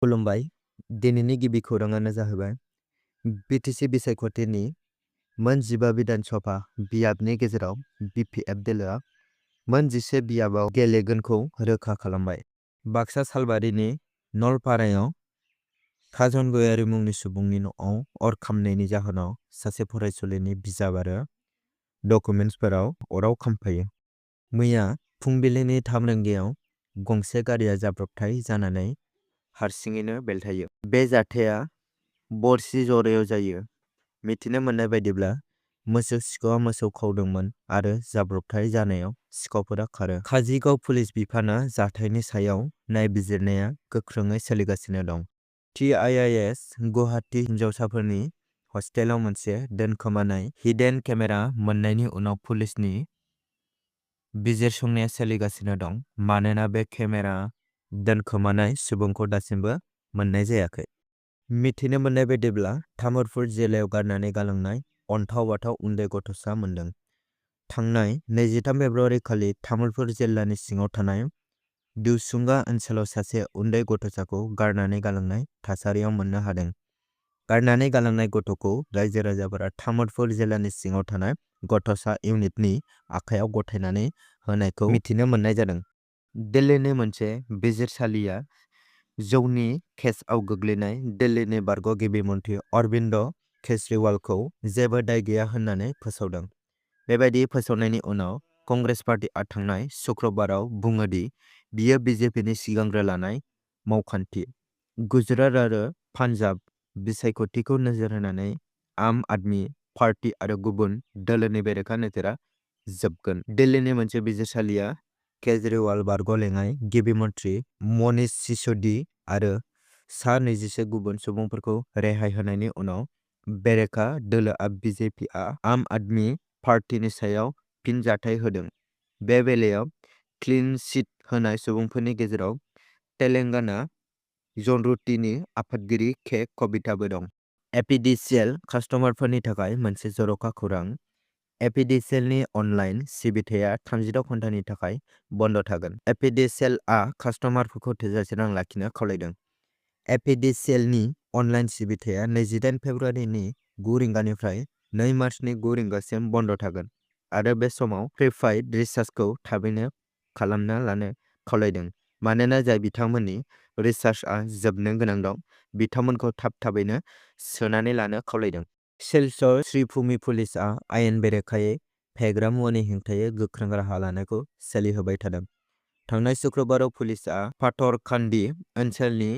खुलुमबाय दिनैनि गिबि खौराङानो जाहैबाय बिटिसि बिसायख'थिनि मोन 15 बिधानसभा बियाबनि गेजेराव बिपिएफ दोलोआ मोन 11 बियाबाव गेलेगोनखौ रोखा खालामबाय। बाक्सा सालबारिनि नलपारायाव खाजन गयारी मुंनि सुबुंनि न'आव अर खामनायनि जाहोनाव सासे फरायसुलिनि बिजाब आरो डकुमेन्ट्सफोराव अराव खामफायो। मैया फुंबिलिनि 3 रिंगायाव गंसे गारिया जाब्रबथाय जानानै हारसिङैनो बेलथायो। बे जाथाया बरसि जरायाव जायो। मिथिनो मोननाय बायदिब्ला मोसौ सिखावआ मोसौ खावदोंमोन आरो जाब्रबथाय जानायाव सिखावफोरा खारो। काजिगाव पुलिस बिफाना जाथायनि सायाव नायबिजिरनाया गोख्रोङै सोलिगासिनो दं। TIIS गुवाहाटी हिनजावसाफोरनि हस्टेलाव मोनसे दोनखोमानाय हिडेन केमेरा मोननायनि उनाव पुलिसनि बिजिरसंनाया सोलिगासिनो दं मानोना बे केमेरा दोनखोमानाय सुबुंखौ दासिमबो मोननाय जायाखै। मिथिनो मोननाय बायदिब्ला तामुलपुर जिल्लायाव गारनानै गालांनाय अन्थाव बाथाव उन्दै गथ'सा मोनदों। थांनाय 23 फेब्रुवारि खालि तामुलपुर जिल्लानि सिङाव थानाय दिउसुंगा ओनसोलाव सासे उन्दै गथ'साखौ गारनानै गालांनाय थासारियाव मोननो हादों। गारनानै गालांनाय गथ'खौ रायजो राजाफोरा तामुलपुर जिल्लानि सिङाव थानाय गथ'सा इउनिटनि आखायाव गथायनानै होनायखौ मिथिनो मोननाय जादों। दिल्लीनि मोनसे बिजिरसालिया जौनि केसआव गोग्लैनाय दिल्लीनि बारग' गिबि मन्थ्रि अरबिन्द केजरीवालखौ जेबो दाय गैया होननानै फोसावदों। बेबायदि फोसावनायनि उनाव कंग्रेस पार्टीआ थांनाय शुक्रबाराव बुङो दि बियो बिजेपिनि सिगांग्रो लानाय मावखान्थि गुजरात आरो पान्जाब बिसायख'थिखौ नोजोर होनानै आम आदमी पार्टी आरो गुबुन दोलोनि बेरेखा नोजोरा जोबगोन। दिल्लीनि मोनसे बिजिरसालिया केजरीवाल बारग' लेङाइ गिबि मन्थ्रि मनीष सिसोदिया आरो सा 21 गुबुन सुबुंफोरखौ रेहाय होनायनि उनाव बेरेखा दोलोआ बिजेपिआ आम आदमी पार्टीनि सायाव फिनजाथाय होदों। बे बेलायाव क्लीन चिट होनाय सुबुंफोरनि गेजेराव तेलेंगाना जनरुटिनि आफादगिरि के कविताबो दं। एपिडिसिएल कास्टमारफोरनि थाखाय मोनसे जर'खा खौरां। एपिडिसिएलनि अनलाइन सिबिथाया 36 घन्टानि थाखाय बन्द थागोन। एपिडिसिएलआ कास्टमारफोरखौ थोजासे रां लाखिनो खावलायदों। एपिडिसिएलनि अनलाइन सिबिथाया 28 फेब्रुवारिनि 9 रिंगानिफ्राय 2 मार्चनि 9 रिंगासिम बन्द थागोन आरो बे समाव प्रिपेइड रिचार्जखौ थाबैनो खालामना लानो खावलायदों मानोना जाय बिथांमोननि रिचार्जआ जोबनो गोनां दं बिथांमोनखौ थाबैनो सोनानै लानो खावलायदों। सिलचर श्रीभूमि पुलिसआ आयेन बेरेखायै फेग्रा मुवानि हेंथायै गोख्रों राहा लानायखौ सोलिहोबाय थादों। थांनाय शुक्रबाराव पुलिसआ पाथरकान्दी ओनसोलनि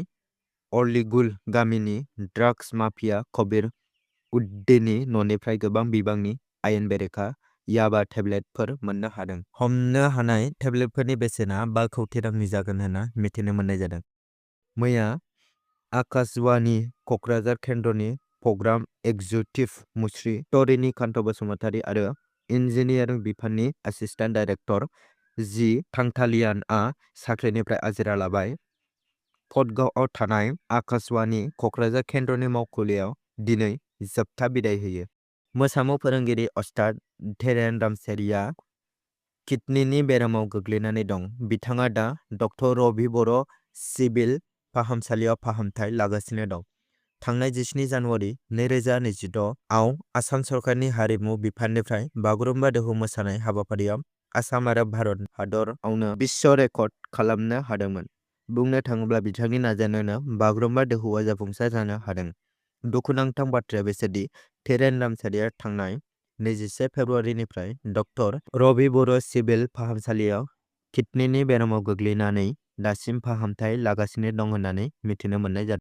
अलीगुल गामिनि ड्राग्स माफिया कबीर उद्दीननि न'निफ्राय गोबां बिबांनि आयेन बेरेखा याबा टेब्लेटफोर मोननो हादों। हमनो हानाय टेब्लेटफोरनि बेसेना 5 कौटि रांनि जागोन होनना मिथिनो मोननाय जादों। मैया आकाशवाणी क'क्राझार केन्द्रनि प्रग्राम एक्जिक्युटिभ मुस्रि तरिनी कान्त बसुमतारी आरो इन्जिनियारिं बिफाननि एसिस्टेन्ट डाइरेक्टर जी थांथालियानआ साख्रिनिफ्राय आजिरा लाबाय। फटगावआव थानाय आकाशवाणी क'क्राझार केन्द्रनि मावखुलियाव दिनै जोबथा बिदाय होयो। मोसामु फोरोंगिरि अस्ताद धीरेन रामसियारिआ किडनीनि बेरामाव गोग्लैनानै दं। बिथाङा दा डक्टर रबि बर' सिभिल फाहामसालियाव फाहामथाय लागासिनो दं। थांनाय 17 जानुवारि 2026 आव आसाम सरकारनि हारिमु बिफाननिफ्राय बागुरुम्बा दोहौ मोसानाय हाबाफारियाव आसाम आरो भारत हादरावनो विश्व रेकर्ड खालामनो हादोंमोन। बुंनो थाङोब्ला बिथांनि नाजानायावनो बागुरुम्बा दोहौआ जाफुंसार जानो हादों। दुखुनांथाव बाथ्राया बेसोदि धीरेन रामसियारिआ थांनाय 21 फेब्रुवारिनिफ्राय डक्टर रबि बर' सिभिल फाहामसालियाव किडनीनि बेरामाव गोग्लैनानै दासिम फाहामथाय लागासिनो दं होननानै मिथिनो मोननाय जादों।